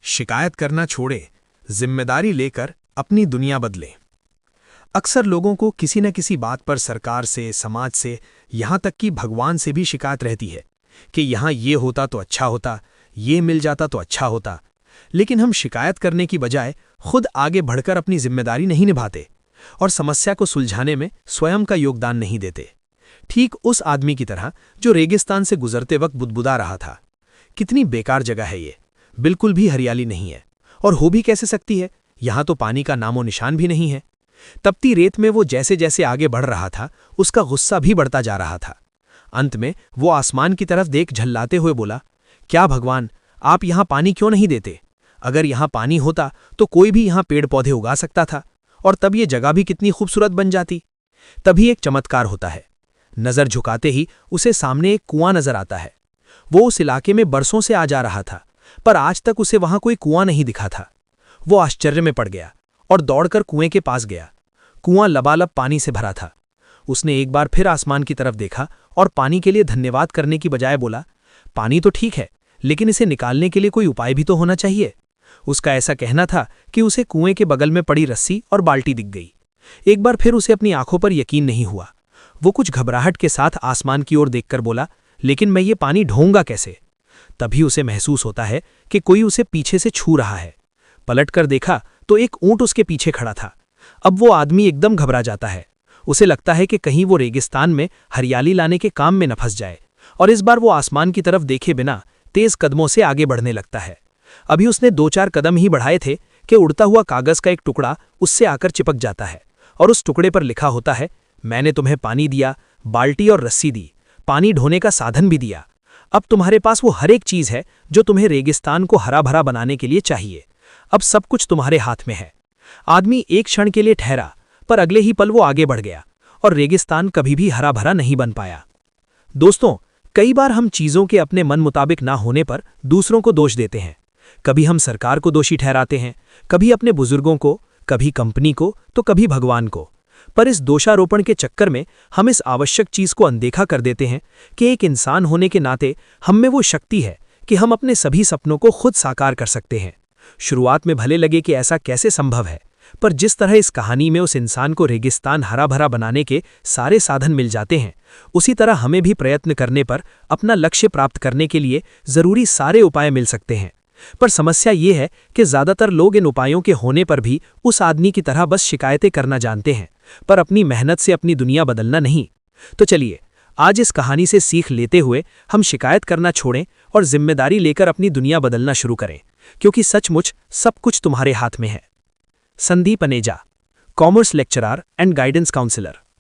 शिकायत करना छोड़े, जिम्मेदारी लेकर अपनी दुनिया बदले। अक्सर लोगों को किसी न किसी बात पर सरकार से, समाज से, यहाँ तक कि भगवान से भी शिकायत रहती है कि यहाँ ये होता तो अच्छा होता, ये मिल जाता तो अच्छा होता। लेकिन हम शिकायत करने की बजाय खुद आगे बढ़कर अपनी जिम्मेदारी नहीं निभाते और समस्या को सुलझाने में स्वयं का योगदान नहीं देते। ठीक उस आदमी की तरह जो रेगिस्तान से गुजरते वक्त बुदबुदा रहा था, कितनी बेकार जगह है ये, बिल्कुल भी हरियाली नहीं है, और हो भी कैसे सकती है, यहाँ तो पानी का नामो निशान भी नहीं है। तपती रेत में वो जैसे जैसे आगे बढ़ रहा था, उसका गुस्सा भी बढ़ता जा रहा था। अंत में वो आसमान की तरफ देख झल्लाते हुए बोला, क्या भगवान, आप यहाँ पानी क्यों नहीं देते? अगर यहाँ पानी होता तो कोई भी यहाँ पेड़ पौधे उगा सकता था, और तब ये जगह भी कितनी खूबसूरत बन जाती। तभी एक चमत्कार होता है। नजर झुकाते ही उसे सामने एक कुआं नजर आता है। वो उस इलाके में बरसों से आ जा रहा था, पर आज तक उसे वहां कोई कुआं नहीं दिखा था। वो आश्चर्य में पड़ गया और दौड़कर कुएं के पास गया। कुआं लबालब पानी से भरा था। उसने एक बार फिर आसमान की तरफ देखा और पानी के लिए धन्यवाद करने की बजाय बोला, पानी तो ठीक है, लेकिन इसे निकालने के लिए कोई उपाय भी तो होना चाहिए। उसका ऐसा कहना था कि उसे कुएं के बगल में पड़ी रस्सी और बाल्टी दिख गई। एक बार फिर उसे अपनी आंखों पर यकीन नहीं हुआ। वो कुछ घबराहट के साथ आसमान की ओर देखकर बोला, लेकिन मैं ये पानी ढोऊंगा कैसे? तभी उसे महसूस होता है कि कोई उसे पीछे से छू रहा है। पलटकर देखा तो एक ऊंट उसके पीछे खड़ा था। अब वो आदमी एकदम घबरा जाता है। उसे लगता है कि कहीं वो रेगिस्तान में हरियाली लाने के काम में न फंस जाए, और इस बार वो आसमान की तरफ देखे बिना तेज कदमों से आगे बढ़ने लगता है। अभी उसने 2-4 कदम ही बढ़ाए थे कि उड़ता हुआ कागज का एक टुकड़ा उससे आकर चिपक जाता है, और उस टुकड़े पर लिखा होता है, मैंने तुम्हें पानी दिया, बाल्टी और रस्सी दी, पानी ढोने का साधन भी दिया। अब तुम्हारे पास वो हर एक चीज है जो तुम्हें रेगिस्तान को हरा भरा बनाने के लिए चाहिए। अब सब कुछ तुम्हारे हाथ में है। आदमी एक क्षण के लिए ठहरा, पर अगले ही पल वो आगे बढ़ गया और रेगिस्तान कभी भी हरा भरा नहीं बन पाया। दोस्तों, कई बार हम चीजों के अपने मन मुताबिक ना होने पर दूसरों को दोष देते हैं। कभी हम सरकार को दोषी ठहराते हैं, कभी अपने बुजुर्गों को, कभी कंपनी को, तो कभी भगवान को। पर इस दोषारोपण के चक्कर में हम इस आवश्यक चीज को अनदेखा कर देते हैं कि एक इंसान होने के नाते हम में वो शक्ति है कि हम अपने सभी सपनों को खुद साकार कर सकते हैं। शुरुआत में भले लगे कि ऐसा कैसे संभव है, पर जिस तरह इस कहानी में उस इंसान को रेगिस्तान हरा भरा बनाने के सारे साधन मिल जाते हैं, उसी तरह हमें भी प्रयत्न करने पर अपना लक्ष्य प्राप्त करने के लिए जरूरी सारे उपाय मिल सकते हैं। पर समस्या ये है कि ज्यादातर लोग इन उपायों के होने पर भी उस आदमी की तरह बस शिकायतें करना जानते हैं, पर अपनी मेहनत से अपनी दुनिया बदलना नहीं। तो चलिए, आज इस कहानी से सीख लेते हुए हम शिकायत करना छोड़ें और जिम्मेदारी लेकर अपनी दुनिया बदलना शुरू करें, क्योंकि सचमुच सब कुछ तुम्हारे हाथ में है। Sandeep Aneja, commerce lecturer and guidance counsellor.